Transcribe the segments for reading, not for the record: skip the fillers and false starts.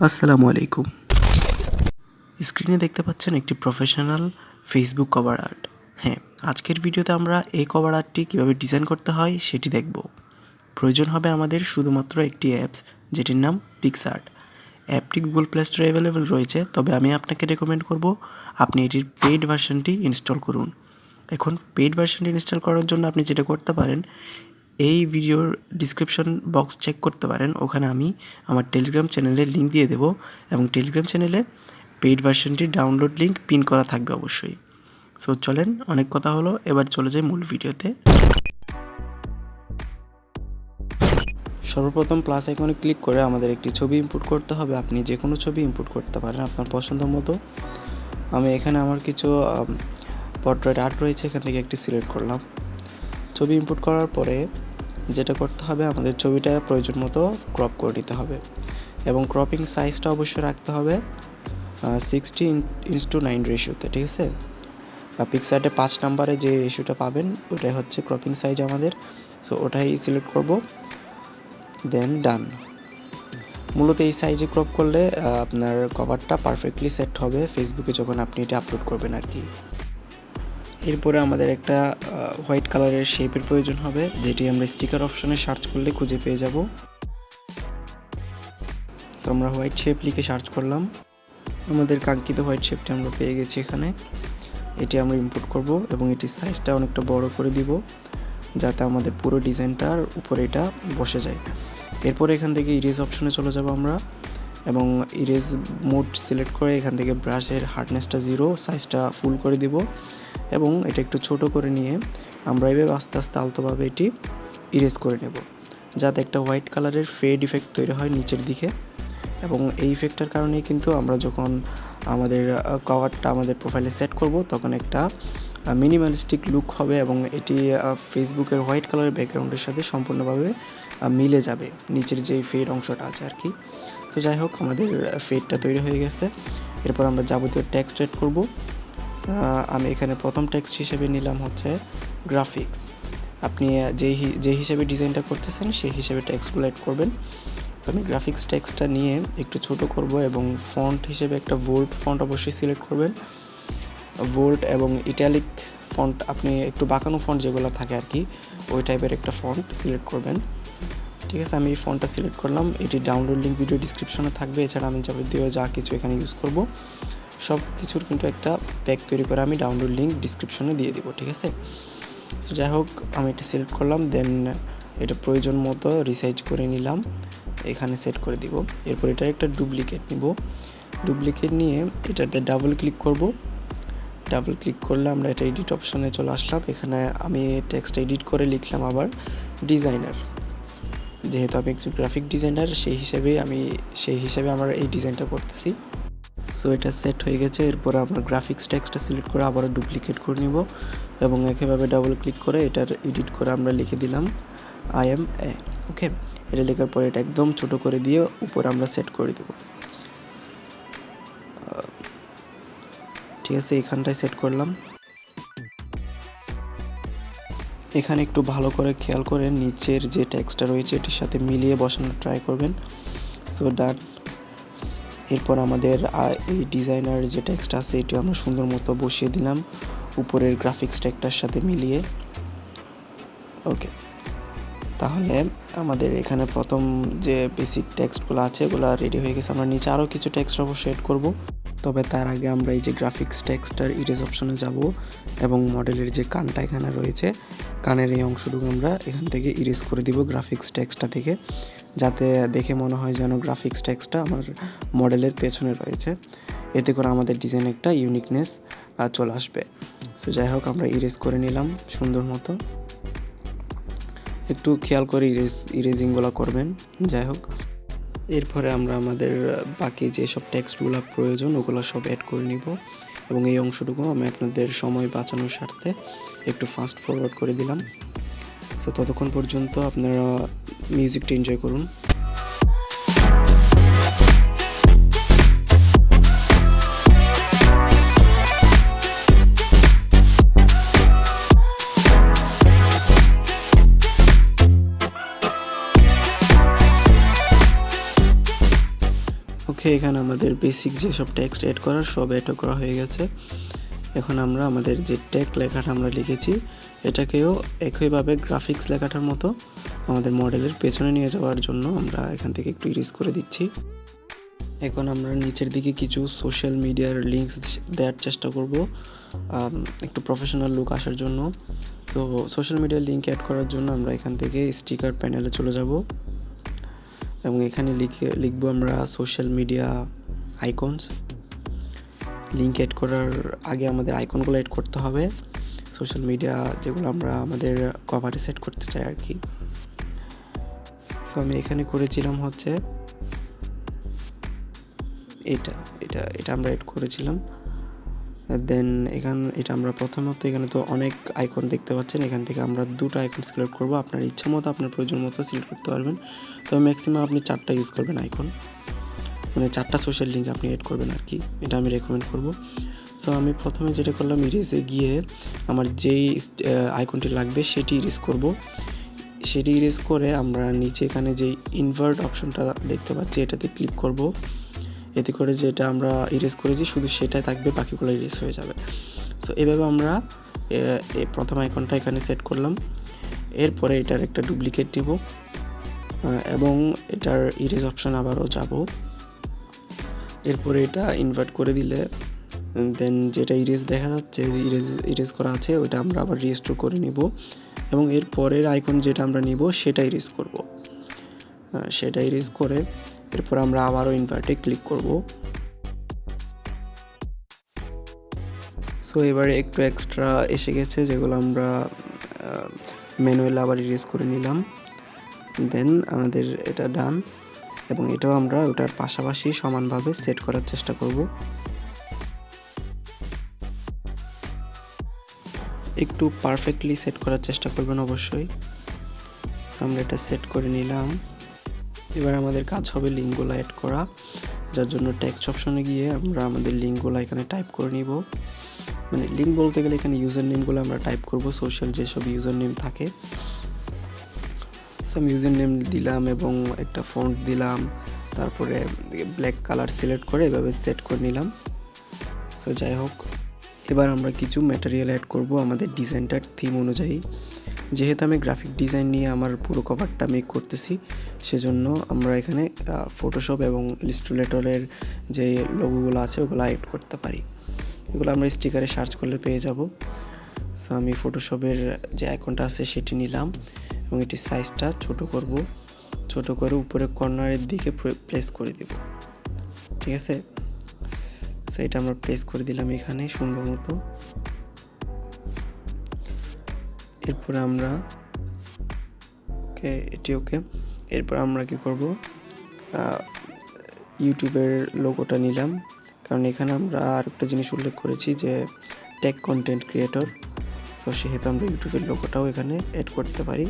আসসালামু আলাইকুম। স্ক্রিনে দেখতে পাচ্ছেন একটি প্রফেশনাল ফেসবুক কভার আর্ট। হ্যাঁ, আজকের ভিডিওতে আমরা এই কভার আর্টটি কীভাবে ডিজাইন করতে হয় সেটি দেখব। প্রয়োজন হবে আমাদের শুধুমাত্র একটি অ্যাপস, যেটির নাম পিক্সআর্ট। অ্যাপটি গুগল প্লে স্টোরে অ্যাভেলেবেল রয়েছে, তবে আমি আপনাকে রেকমেন্ড করব আপনি এটির পেইড ভার্সনটি ইনস্টল করুন। এখন পেইড ভার্সনটি ইনস্টল করার জন্য আপনি যেটা করতে পারেন, এই ভিডিওর ডিসক্রিপশন বক্স চেক করতে পারেন। ওখানে আমি আমার টেলিগ্রাম চ্যানেলের লিঙ্ক দিয়ে দেবো, এবং টেলিগ্রাম চ্যানেলে পেইড ভার্সনটির ডাউনলোড লিঙ্ক পিন করা থাকবে অবশ্যই। সো চলেন, অনেক কথা হলো, এবার চলে যাই মূল ভিডিওতে। সর্বপ্রথম প্লাস আইকনে ক্লিক করে আমাদের একটি ছবি ইনপুট করতে হবে। আপনি যে কোনো ছবি ইনপুট করতে পারেন আপনার পছন্দ মতো। আমি এখানে আমার কিছু পোর্ট্রেট আর্ট রয়েছে, এখান থেকে একটি সিলেক্ট করলাম। ছবি ইনপুট করার পরে যেটা করতে হবে, আমাদের ছবিটা প্রয়োজন মতো ক্রপ করে নিতে হবে, এবং ক্রপিং সাইজটা অবশ্যই রাখতে হবে 60:9 রেশিওতে, ঠিক আছে? পিক্সআর্টে 5 নাম্বারে যে রেশিওটা পাবেন ওটাই হচ্ছে ক্রপিং সাইজ আমাদের। সো ওটাই সিলেক্ট করব, দেন ডান। মূলত এই সাইজে ক্রপ করলে আপনার কভারটা পারফেক্টলি সেট হবে ফেসবুকে যখন আপনি এটা আপলোড করবেন আর কি। এরপরে আমাদের একটা হোয়াইট কালারের শেপের প্রয়োজন হবে, যেটি আমরা স্টিকার অপশনে সার্চ করলে খুঁজে পেয়ে যাব। তো আমরা হোয়াইট শেপ লিখে সার্চ করলাম, আমাদের কাঙ্ক্ষিত হোয়াইট শেপটি আমরা পেয়ে গেছি এখানে। এটি আমরা ইম্পোর্ট করব এবং এটির সাইজটা অনেকটা বড় করে দিব, যাতে আমাদের পুরো ডিজাইনটার উপরে এটা বসে যায়। এরপরে এখান থেকে ইরেজ অপশনে চলে যাব আমরা, এবং ইরেজ মোড সিলেক্ট করে এখান থেকে ব্রাশের হার্ডনেসটা 0, সাইজটা ফুল করে দিব, এবং এটা একটু ছোট করে নিয়ে আমরা এভাবে আস্তে আস্তে আলতোভাবে এটি ইরেজ করে নেব, যাতে একটা হোয়াইট কালারের ফেড ইফেক্ট তৈরি হয় নিচের দিকে। এবং এই ইফেক্টটার কারণেই কিন্তু আমরা যখন আমাদের কভারটা আমাদের প্রোফাইলে সেট করব, তখন একটা মিনিমালিস্টিক লুক হবে, এবং এটি ফেসবুকের হোয়াইট কালারের ব্যাকগ্রাউন্ডের সাথে সম্পূর্ণভাবে মিলে যাবে, নিচের যে ফেড অংশটা আছে আর কি। তো যাই হোক, আমাদের ফেডটা তৈরি হয়ে গেছে। এরপর আমরা যাবতীয় টেক্সট এড করব। আমি এখানে প্রথম টেক্সট হিসেবে নিলাম হচ্ছে গ্রাফিক্স। আপনি যে হিসেবে ডিজাইনটা করতেছেন সেই হিসেবে টেক্সটগুলো এড করবেন। তো আমি গ্রাফিক্স টেক্সটটা নিয়ে একটু ছোট করব, এবং ফন্ট হিসেবে একটা ভোল্ট ফন্ট অবশ্যই সিলেক্ট করবেন। ভোল্ট এবং ইটালিক ফন্ট, আপনি একটু বাঁকানো ফন্ট যেগুলো থাকে আর কি, ওই টাইপের একটা ফন্ট সিলেক্ট করবেন, ঠিক আছে? আমি এই ফন্টটা সিলেক্ট করলাম। এটি ডাউনলোড লিঙ্ক ভিডিও ডিসক্রিপশনে থাকবে। এছাড়া আমি যাবতীয় যা কিছু এখানে ইউজ করব সব কিছুর কিন্তু একটা প্যাক তৈরি করে আমি ডাউনলোড লিঙ্ক ডিসক্রিপশনে দিয়ে দিব, ঠিক আছে? সো যাই হোক, আমি এটা সিলেক্ট করলাম, দেন এটা প্রয়োজন মতো রিসাইজ করে নিলাম, এখানে সেট করে দিব। এরপর এটার একটা ডুপ্লিকেট নিব। ডুপ্লিকেট নিয়ে এটাতে ডাবল ক্লিক করব। ডাবল ক্লিক করলে আমরা এটা এডিট অপশনে চলে আসলাম। এখানে আমি টেক্সট এডিট করে লিখলাম আবার ডিজাইনার, যেহেতু আমি একজন গ্রাফিক ডিজাইনার সেই হিসেবে আমরা এই ডিজাইনটা করতেছি। সো এটা সেট হয়ে গেছে। এরপর আমরা গ্রাফিক্স টেক্সটটা সিলেক্ট করে আবারও ডুপ্লিকেট করে নিব, এবং একইভাবে ডাবল ক্লিক করে এটার এডিট করে আমরা লিখে দিলাম আই এম এ। ওকে, এটা লেখার পরে এটা একদম ছোট করে দিয়ে উপরে আমরা সেট করে দেব, ঠিক আছে? এখানটায় সেট করলাম। এখানে একটু ভালো করে খেয়াল করে নিচের যে টেক্সটটা রয়েছে এটির সাথে মিলিয়ে বসানোর ট্রাই করবেন। সো ডান। এরপর আমাদের এই ডিজাইনার যে টেক্সট আছে এটি আমরা সুন্দর মতো বসিয়ে দিলাম উপরের গ্রাফিক্স টেক্সটার সাথে মিলিয়ে। ওকে, তাহলে আমাদের এখানে প্রথম যে বেসিক টেক্সটগুলো আছে এগুলো রেডি হয়ে গেছে। আমরা নিচে আরও কিছু টেক্সট অবশ্যই এড করব, তবে তার আগে আমরা এই যে গ্রাফিক্স টেক্সটার ইরেজ অপশনে যাব, এবং মডেলের যে কানটা এখানে রয়েছে, কানের এই অংশটুকু আমরা এখান থেকে ইরেজ করে দিব গ্রাফিক্স টেক্সটটা থেকে, যাতে দেখে মনে হয় যেন গ্রাফিক্স টেক্সটটা আমার মডেলের পেছনে রয়েছে। এতে করে আমাদের ডিজাইনে একটা ইউনিকনেস চলে আসবে। সো যাই হোক, আমরা ইরেজ করে নিলাম সুন্দর মতো। একটু খেয়াল করে ইরেজিংগুলো করবেন। যাই হোক, এরপরে আমরা আমাদের বাকি যেসব টেক্সটগুলো প্রয়োজন ওগুলো সব অ্যাড করে নিব, এবং এই অংশটুকু আমি আপনাদের সময় বাঁচানোর স্বার্থে একটু ফাস্ট ফরওয়ার্ড করে দিলাম। সো ততক্ষণ পর্যন্ত আপনারা মিউজিকটা এনজয় করুন। ওকে, ওকে, এখানে আমাদের বেসিক যেসব টেক্সট অ্যাড করার সব অ্যাড করা হয়ে গেছে। এখন আমরা আমাদের যে টেক লেখাটা আমরা লিখেছি এটাকেও একইভাবে গ্রাফিক্স লেখাটার মতো আমাদের মডেলের পেছনে নিয়ে যাওয়ার জন্য আমরা এখান থেকে একটু ইরেজ করে দিচ্ছি। এখন আমরা নিচের দিকে কিছু সোশ্যাল মিডিয়ার লিঙ্কস দেওয়ার চেষ্টা করব একটু প্রফেশনাল লুক আসার জন্য। তো সোশ্যাল মিডিয়ার লিঙ্ক অ্যাড করার জন্য আমরা এখান থেকে স্টিকার প্যানেলে চলে যাব এবং এখানে লিখব আমরা social media icons. Link add করার আগে আমাদের আইকনগুলো অ্যাড করতে হবে, সোশ্যাল মিডিয়া যেগুলো আমরা আমাদের কভারে সেট করতে চাই আর কি। সো আমি এখানে করেছিলাম হচ্ছে এটা আমরা অ্যাড করেছিলাম। দেন এটা আমরা প্রথমত এখানে তো অনেক আইকন দেখতে পাচ্ছেন, এখান থেকে আমরা দুটো আইকন সিলেক্ট করব। আপনার ইচ্ছা মতো আপনার প্রয়োজন মতো সিলেক্ট করতে পারবেন, তবে ম্যাক্সিমাম আপনি 4টা ইউজ করবেন আইকন, মানে 4টা সোশ্যাল লিঙ্ক আপনি অ্যাড করবেন আর কি, এটা আমি রেকমেন্ড করব। সো আমি প্রথমে যেটা করলাম, ইরেজে গিয়ে আমার যেই আইকনটি লাগবে সেটি ইরেজ করব। সেটি ইরেজ করে আমরা নিচে এখানে যেই ইনভার্ট অপশনটা দেখতে পাচ্ছি এটাতে ক্লিক করব। এতে করে যেটা আমরা ইরেজ করেছি শুধু সেটাই থাকবে, বাকিগুলো ইরেজ হয়ে যাবে। সো এভাবে আমরা প্রথম আইকনটা এখানে সেট করলাম। এরপরে এটার একটা ডুপ্লিকেট দিব এবং এটার ইরেজ অপশন আবারও যাব। এরপরে এটা ইনভার্ট করে দিলে দেন যেটা ইরেজ দেখা যাচ্ছে, ইরেজ করা আছে ওইটা আমরা আবার রিস্টোর করে নিব এবং এর পরের আইকন যেটা আমরা নিব সেটা ইরেজ করব। সেটা ইরেজ করে এরপর আমরা আবারও ইনভার্টে ক্লিক করব। সো এবারে একটু এক্সট্রা এসে গেছে যেগুলো আমরা ম্যানুয়ালি আবার ইরেজ করে নিলাম। দেন আমাদের এটা ডান এবং এটাও আমরা ওটার পাশাপাশি সমানভাবে সেট করার চেষ্টা করব। একটু পারফেক্টলি সেট করার চেষ্টা করবেন অবশ্যই। সো আমরা এটা সেট করে নিলাম। এবার আমাদের কাজ হবে লিঙ্কগুলো অ্যাড করা, যার জন্য টেক্সট অপশনে গিয়ে আমরা আমাদের লিঙ্কগুলো এখানে টাইপ করে নিব। মানে লিঙ্ক বলতে গেলে এখানে ইউজার নেমগুলো আমরা টাইপ করব, সোশ্যাল যেসব ইউজার নেম থাকে। সো আমি ইউজার নেম দিলাম এবং একটা ফন্ট দিলাম, তারপরে ব্ল্যাক কালার সিলেক্ট করে এভাবে সেট করে নিলাম। সো যাই হোক, এবার আমরা কিছু ম্যাটেরিয়াল অ্যাড করব আমাদের ডিজাইনটার থিম অনুযায়ী। যেহেতু আমি গ্রাফিক ডিজাইন নিয়ে আমার পুরো কভারটা মেক করতেছি, সেজন্য আমরা এখানে ফটোশপ এবং ইলাস্ট্রেটরের যে লোগোগুলো আছে ওগুলো অ্যাড করতে পারি। এগুলো আমরা স্টিকারে সার্চ করলে পেয়ে যাব। সো আমি ফটোশপের যে আইকনটা আছে সেটি নিলাম এবং এটি সাইজটা ছোট করব, ছোট করে উপরে কর্নারের দিকে প্লেস করে দেব। ঠিক আছে, সো এটা আমরা প্লেস করে দিলাম এখানে সুন্দর মতো। এরপরে আমরা এরপর আমরা কি করব, ইউটিউবের লোগোটা নিলাম, কারণ এখানে আমরা আরেকটা জিনিস উল্লেখ করেছি যে টেক কন্টেন্ট ক্রিয়েটর। সো সেহেতু আমরা ইউটিউবের লোগোটাও এখানে অ্যাড করতে পারি,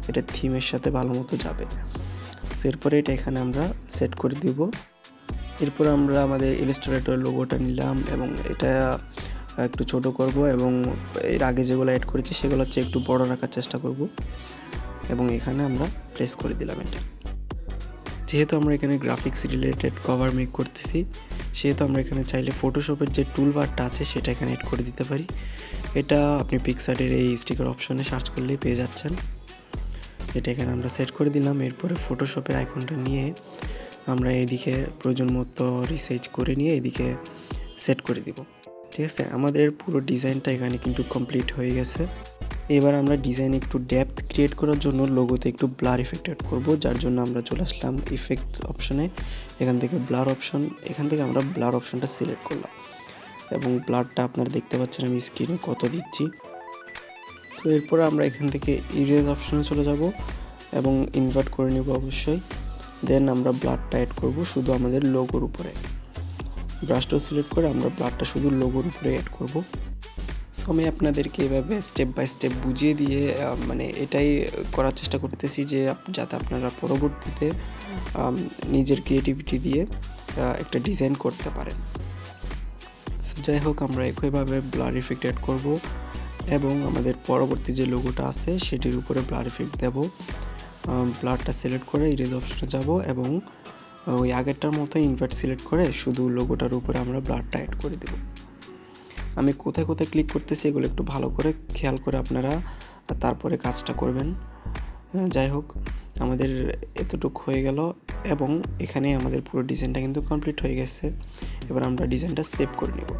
এটা থিমের সাথে ভালো মতো যাবে। সো এরপরে এটা এখানে আমরা সেট করে দিব। এরপর আমরা আমাদের ইলাস্ট্রেটর লোগোটা নিলাম এবং এটা একটু ছোট করব এবং এর আগে যেগুলো অ্যাড করেছি সেগুলো হচ্ছে একটু বড় রাখার চেষ্টা করব এবং এখানে আমরা প্লেস করে দিলাম এটা। যেহেতু আমরা এখানে গ্রাফিক্স রিলেটেড কভার মেক করতেছি, সেহেতু আমরা এখানে চাইলে ফটোশপের যে টুলবারটা আছে সেটা এখানে অ্যাড করে দিতে পারি। এটা আপনি পিক্সার্টের এই স্টিকার অপশনে সার্চ করলেই পেয়ে যাচ্ছেন। এটা এখানে আমরা সেট করে দিলাম। এরপরে ফটোশপের আইকনটা নিয়ে আমরা এদিকে প্রয়োজন মতো রিসার্চ করে নিয়ে এদিকে সেট করে দিব। ঠিক আছে, আমাদের পুরো ডিজাইনটা এখানে কিন্তু কমপ্লিট হয়ে গেছে। এবার আমরা ডিজাইন একটু ডেপথ ক্রিয়েট করার জন্য লোগোতে একটু ব্লার ইফেক্ট অ্যাড করব, যার জন্য আমরা চলে আসলাম ইফেক্টস অপশনে। এখান থেকে ব্লার অপশন, এখান থেকে আমরা ব্লার অপশনটা সিলেক্ট করলাম এবং ব্লারটা আপনারা দেখতে পাচ্ছেন আমি স্ক্রিনে কত দিচ্ছি। সো এরপর আমরা এখান থেকে ইরেজ অপশনে চলে যাব এবং ইনভার্ট করে নেব অবশ্যই। দেন আমরা ব্লারটা অ্যাড করব শুধু আমাদের লোগোর উপরে। ব্রাশটাও সিলেক্ট করে আমরা ব্লারটা শুধু লোগোর উপরে অ্যাড করব। সো আমি আপনাদেরকে এভাবে স্টেপ বাই স্টেপ বুঝিয়ে দিয়ে মানে এটাই করার চেষ্টা করতেছি যে যাতে আপনারা পরবর্তীতে নিজের ক্রিয়েটিভিটি দিয়ে একটা ডিজাইন করতে পারেন। সো যাই হোক, আমরা একইভাবে ব্লার ইফেক্ট অ্যাড করব এবং আমাদের পরবর্তী যে লোগোটা আছে সেটির উপরে ব্লার ইফেক্ট দেব। ব্লারটা সিলেক্ট করে ইরেজ অপশনে যাব এবং ওই আগেরটার মতো ইনভার্ট সিলেক্ট করে শুধু লোগোটার উপরে আমরা ব্লারটা অ্যাড করে দেব। আমি কোথায় কোথায় ক্লিক করতেছি এগুলো একটু ভালো করে খেয়াল করে আপনারা তারপরে কাজটা করবেন। যাই হোক, আমাদের এতটুকু হয়ে গেল এবং এখানে আমাদের পুরো ডিজাইনটা কিন্তু কমপ্লিট হয়ে গেছে। এবার আমরা ডিজাইনটা সেভ করে নেব।